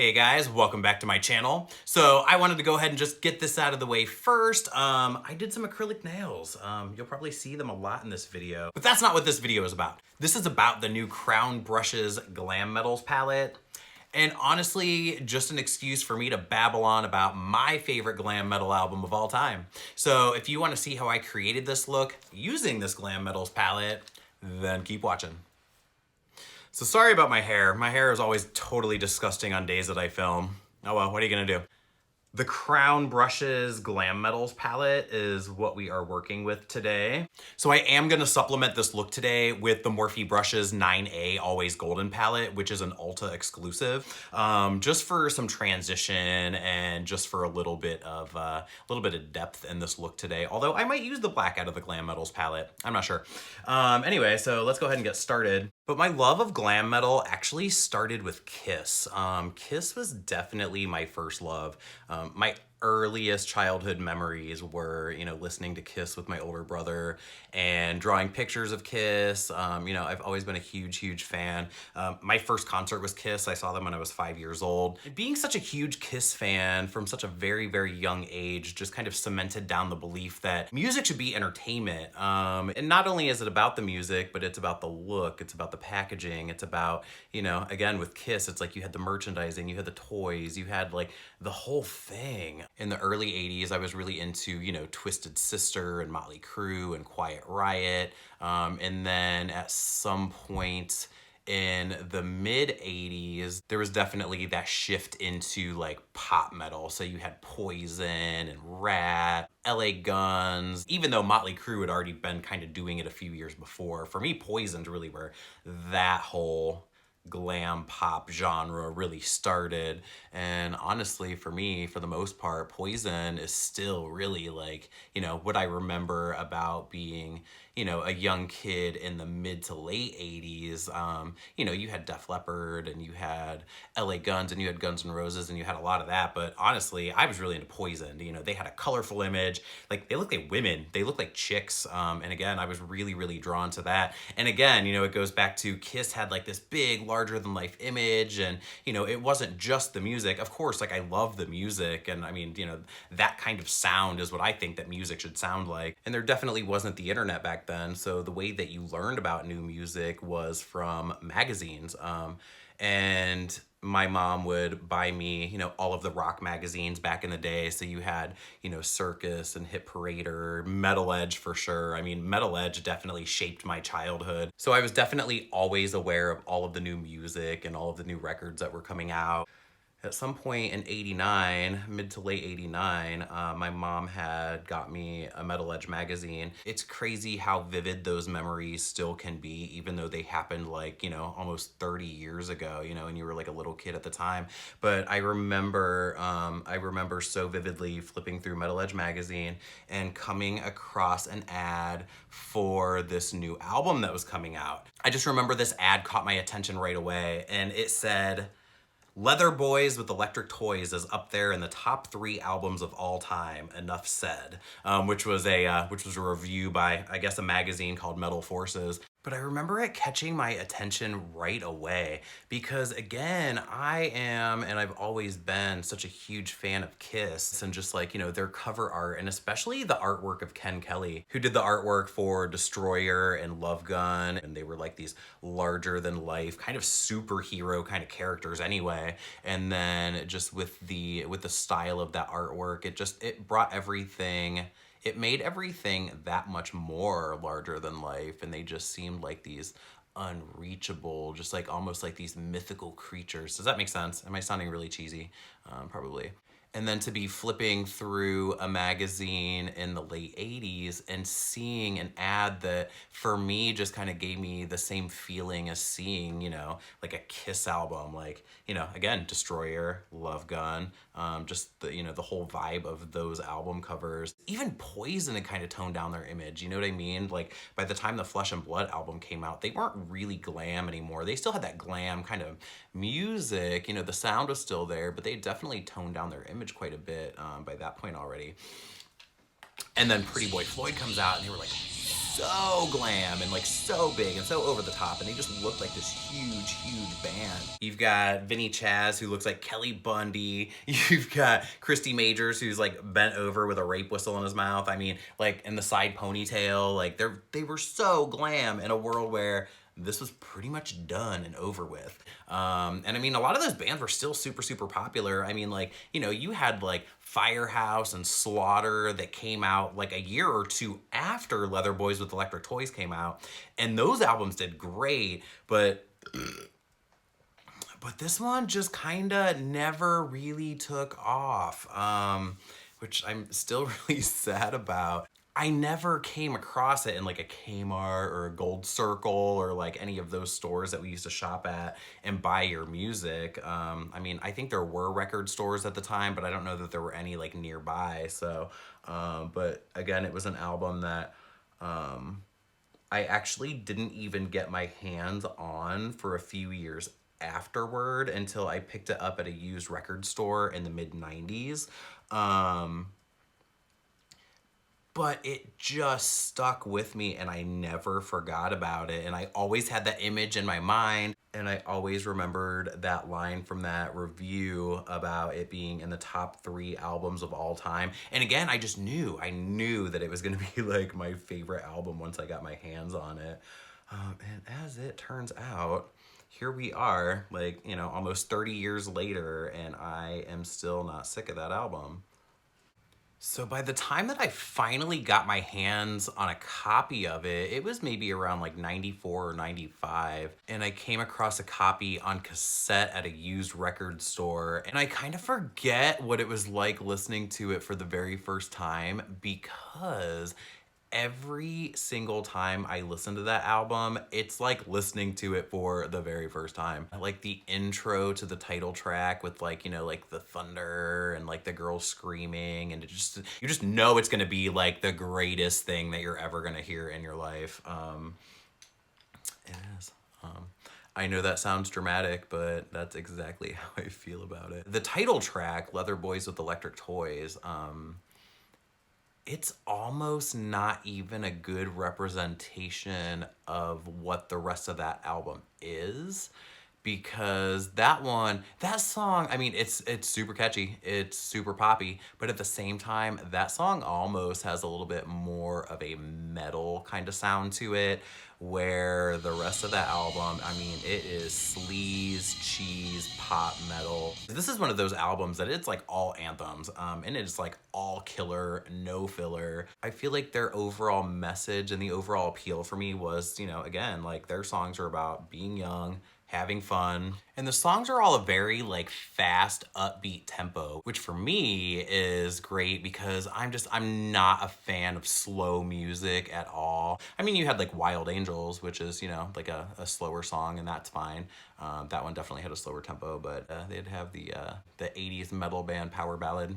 Hey guys, welcome back to my channel. So I wanted to go ahead and just get this out of the way first. I did some acrylic nails. You'll probably see them a lot in this video, but that's not what this video is about. This is about the new Crown Brushes Glam Metals palette. And honestly, just an excuse for me to babble on about my favorite glam metal album of all time. So if you want to see how I created this look using this Glam Metals palette, then keep watching. So sorry about my hair. My hair is always totally disgusting on days that I film. Oh well, what are you gonna do? The Crown Brushes Glam Metals palette is what we are working with today. So I am gonna supplement this look today with the Morphe Brushes 9A Always Golden palette, which is an Ulta exclusive, just for some transition and just for a little bit of depth in this look today. Although I might use the black out of the Glam Metals palette. I'm not sure. Anyway, so let's go ahead and get started. But my love of glam metal actually started with Kiss. Kiss was definitely my first love. My earliest childhood memories were, listening to Kiss with my older brother and drawing pictures of Kiss. I've always been a huge fan. My first concert was Kiss. I saw them when I was 5 years old. Being such a huge Kiss fan from such a very young age just kind of cemented down the belief that music should be entertainment. And not only is it about the music, but it's about the look, it's about the packaging, it's about, again, with Kiss, it's like you had the merchandising, you had the toys, you had like the whole thing. In the early 80s, I was really into, Twisted Sister and Motley Crue and Quiet Riot. And then at some point in the mid 80s, there was definitely that shift into like pop metal. So you had Poison and Rat, LA Guns, even though Motley Crue had already been kind of doing it a few years before. For me, Poison's really where that whole glam pop genre really started. And honestly, for me, for the most part, Poison is still really like, what I remember about being, a young kid in the mid to late 80s. You had Def Leppard and you had LA Guns and you had Guns N' Roses and you had a lot of that. But honestly, I was really into Poison. They had a colorful image. Like, they look like women. They look like chicks. And again, I was really drawn to that. And again, it goes back to Kiss had like this big, larger than life image. And, it wasn't just the music. Of course, like, I love the music. And I mean, that kind of sound is what I think that music should sound like. And there definitely wasn't the internet back then. So the way that you learned about new music was from magazines. And my mom would buy me, all of the rock magazines back in the day. So you had, Circus and Hit Parader, Metal Edge for sure. I mean, Metal Edge definitely shaped my childhood. So I was definitely always aware of all of the new music and all of the new records that were coming out. At some point in 89, mid to late 89, my mom had got me a Metal Edge magazine. It's crazy how vivid those memories still can be, even though they happened like, almost 30 years ago, and you were like a little kid at the time. But I remember so vividly flipping through Metal Edge magazine and coming across an ad for this new album that was coming out. I just remember this ad caught my attention right away, and it said, "Leather Boys with Electric Toys is up there in the top 3 albums of all time, enough said," which was a review by, I guess, a magazine called Metal Forces. But I remember it catching my attention right away because, again, I am, and I've always been, such a huge fan of Kiss and just like, their cover art, and especially the artwork of Ken Kelly, who did the artwork for Destroyer and Love Gun. And they were like these larger than life kind of superhero kind of characters anyway. And then just with the style of that artwork, it brought everything. It made everything that much more larger than life, and they just seemed like these unreachable, just like almost like these mythical creatures. Does that make sense? Am I sounding really cheesy? Probably. And then to be flipping through a magazine in the late 80s and seeing an ad that for me just kind of gave me the same feeling as seeing, like a Kiss album, like, again, Destroyer, Love Gun, just the whole vibe of those album covers. Even Poison had kind of toned down their image, you know what I mean? Like, by the time the Flesh and Blood album came out, they weren't really glam anymore. They still had that glam kind of music, the sound was still there, but they definitely toned down their image quite a bit by that point already. And then Pretty Boy Floyd comes out, and they were like so glam and like so big and so over the top, and they just look like this huge band. You've got Vinny Chaz, who looks like Kelly Bundy. You've got Christy Majors, who's like bent over with a rape whistle in his mouth. I mean, like in the side ponytail, like they were so glam in a world where this was pretty much done and over with. And I mean, a lot of those bands were still super popular. I mean, like, you know, you had like Firehouse and Slaughter that came out like a year or two after Leather Boys with Electric Toys came out. And those albums did great, but this one just kinda never really took off, which I'm still really sad about. I never came across it in like a Kmart or a Gold Circle or like any of those stores that we used to shop at and buy your music. I mean, I think there were record stores at the time, but I don't know that there were any like nearby. So, but again, it was an album that I actually didn't even get my hands on for a few years afterward until I picked it up at a used record store in the mid-90s. But it just stuck with me and I never forgot about it. And I always had that image in my mind. And I always remembered that line from that review about it being in the top 3 albums of all time. And again, I knew that it was gonna be like my favorite album once I got my hands on it. And as it turns out, here we are, like, you know, almost 30 years later, and I am still not sick of that album. So by the time that I finally got my hands on a copy of it, it was maybe around like 94 or 95. And I came across a copy on cassette at a used record store. And I kind of forget what it was like listening to it for the very first time, because every single time I listen to that album, it's like listening to it for the very first time. Like the intro to the title track with like, you know, like the thunder and like the girl screaming, and you just know it's gonna be like the greatest thing that you're ever gonna hear in your life. It is. I know that sounds dramatic, but that's exactly how I feel about it. The title track, Leather Boys with Electric Toys, it's almost not even a good representation of what the rest of that album is, because that song, I mean, it's super catchy, it's super poppy, but at the same time, that song almost has a little bit more of a metal kind of sound to it, where the rest of that album, I mean, it is sleaze, cheese, pop metal. This is one of those albums that it's like all anthems, and it's like all killer, no filler. I feel like their overall message and the overall appeal for me was, you know, again, like their songs are about being young, having fun. And the songs are all a very like fast, upbeat tempo, which for me is great because I'm not a fan of slow music at all. I mean, you had like Wild Angels, which is, you know, like a slower song, and that's fine. That one definitely had a slower tempo, but they'd have the 80s metal band Power Ballad.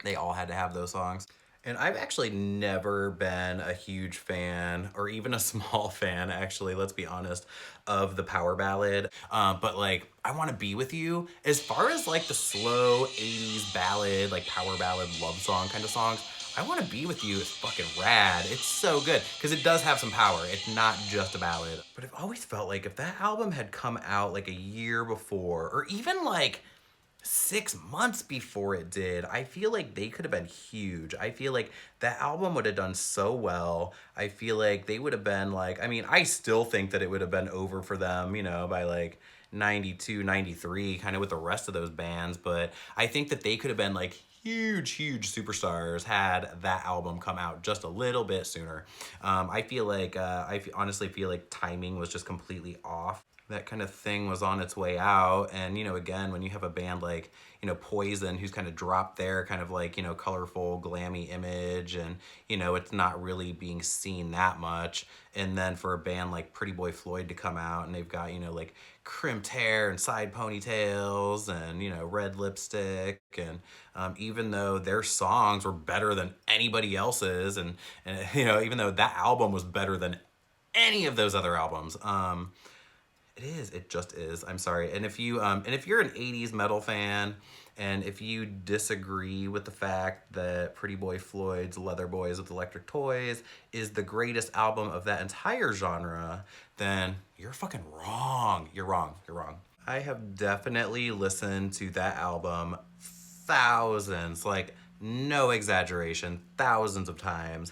They all had to have those songs. And I've actually never been a huge fan, or even a small fan, actually, let's be honest, of the Power Ballad. But like, I Want to Be With You, as far as like the slow 80s ballad, like power ballad love song kind of songs, I Want to Be With You is fucking rad. It's so good, because it does have some power. It's not just a ballad. But I've always felt like if that album had come out like a year before, or even like 6 months before it did, I feel like they could have been huge. I feel like that album would have done so well. I feel like they would have been like, I mean, I still think that it would have been over for them, you know, by like 92, 93, kind of with the rest of those bands. But I think that they could have been like huge superstars had that album come out just a little bit sooner. I feel like, honestly feel like timing was just completely off. That kind of thing was on its way out. And, you know, again, when you have a band like, you know, Poison, who's kind of dropped their kind of like, you know, colorful, glammy image, and, you know, it's not really being seen that much. And then for a band like Pretty Boy Floyd to come out, and they've got, you know, like crimped hair and side ponytails and, you know, red lipstick. And even though their songs were better than anybody else's, and you know, even though that album was better than any of those other albums, It is. It just is. I'm sorry. And if you're an 80s metal fan, and if you disagree with the fact that Pretty Boy Floyd's Leather Boys with Electric Toys is the greatest album of that entire genre, then you're fucking wrong. You're wrong. You're wrong. I have definitely listened to that album thousands, like no exaggeration, thousands of times.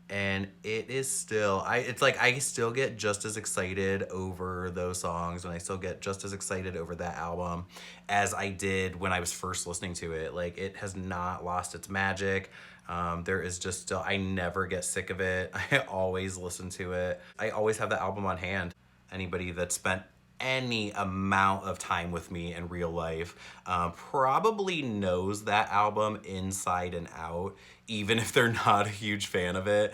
And it is still, it's like I still get just as excited over those songs, and I still get just as excited over that album as I did when I was first listening to it. Like, it has not lost its magic. There is just still, I never get sick of it. I always listen to it. I always have the album on hand. Anybody that spent any amount of time with me in real life probably knows that album inside and out, even if they're not a huge fan of it.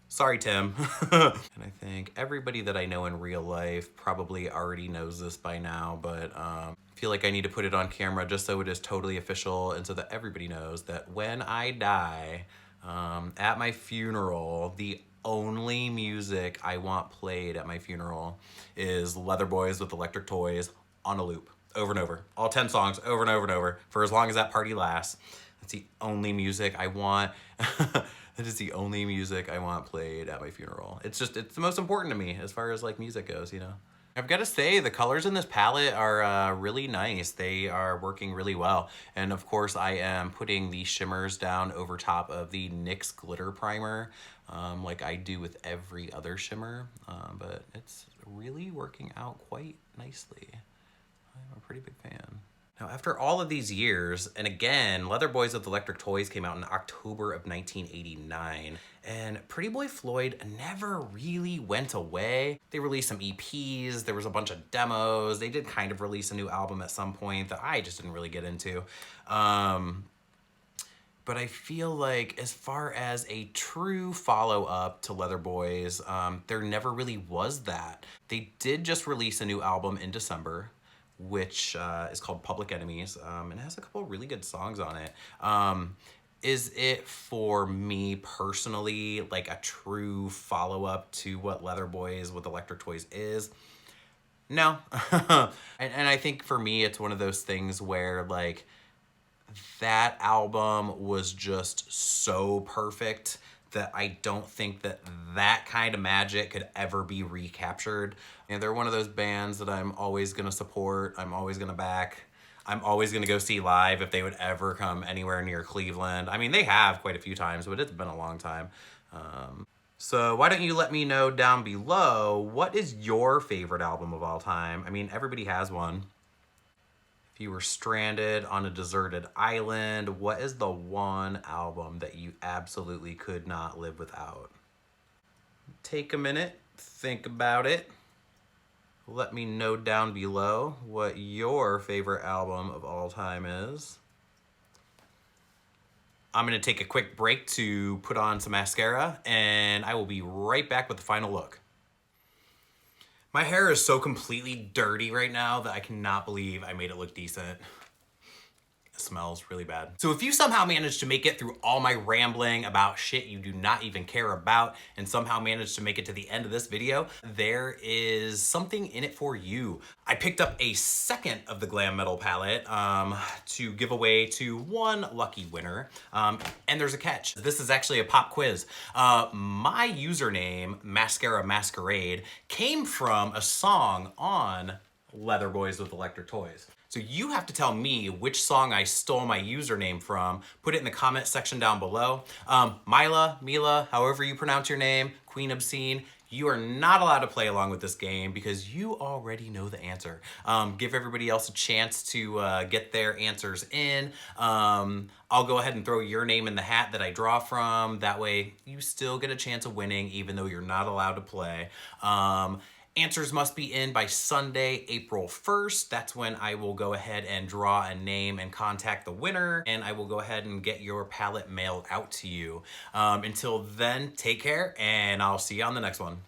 Sorry, Tim. And I think everybody that I know in real life probably already knows this by now, but I feel like I need to put it on camera just so it is totally official and so that everybody knows that when I die, at my funeral, the only music I want played at my funeral is Leather Boys with Electric Toys on a loop, over and over. All 10 songs, over and over and over, for as long as that party lasts. That's the only music I want. That is the only music I want played at my funeral. It's the most important to me as far as like music goes, you know? I've got to say, the colors in this palette are really nice. They are working really well. And of course, I am putting the shimmers down over top of the NYX glitter primer, like I do with every other shimmer. But it's really working out quite nicely. I'm a pretty big fan. Now, after all of these years, and again, Leather Boys with Electric Toys came out in October of 1989, and Pretty Boy Floyd never really went away. They released some EPs, there was a bunch of demos, they did kind of release a new album at some point that I just didn't really get into. But I feel like as far as a true follow-up to Leather Boys, there never really was that. They did just release a new album in December, which is called Public Enemies, and has a couple of really good songs on it. Is it, for me personally, like a true follow-up to what Leather Boys with Electric Toys is? No. and I think for me, it's one of those things where, like, that album was just so perfect that I don't think that that kind of magic could ever be recaptured. And they're one of those bands that I'm always gonna support, I'm always gonna back, I'm always gonna go see live if they would ever come anywhere near Cleveland. I mean, they have quite a few times, but it's been a long time. So why don't you let me know down below, what is your favorite album of all time? I mean, everybody has one. If you were stranded on a deserted island, what is the one album that you absolutely could not live without? Take a minute, think about it. Let me know down below what your favorite album of all time is. I'm gonna take a quick break to put on some mascara, and I will be right back with the final look. My hair is so completely dirty right now that I cannot believe I made it look decent. It smells really bad. So if you somehow managed to make it through all my rambling about shit you do not even care about and somehow managed to make it to the end of this video, there is something in it for you. I picked up a second of the Glam Metal palette to give away to one lucky winner. And there's a catch. This is actually a pop quiz. My username, Mascara Masquerade, came from a song on Leather Boys with Electric Toys. So you have to tell me which song I stole my username from. Put it in the comment section down below. Mila, however you pronounce your name, Queen Obscene, you are not allowed to play along with this game because you already know the answer. Give everybody else a chance to get their answers in. I'll go ahead and throw your name in the hat that I draw from. That way you still get a chance of winning even though you're not allowed to play. Answers must be in by Sunday, April 1st. That's when I will go ahead and draw a name and contact the winner, and I will go ahead and get your palette mailed out to you. Until then, take care, and I'll see you on the next one.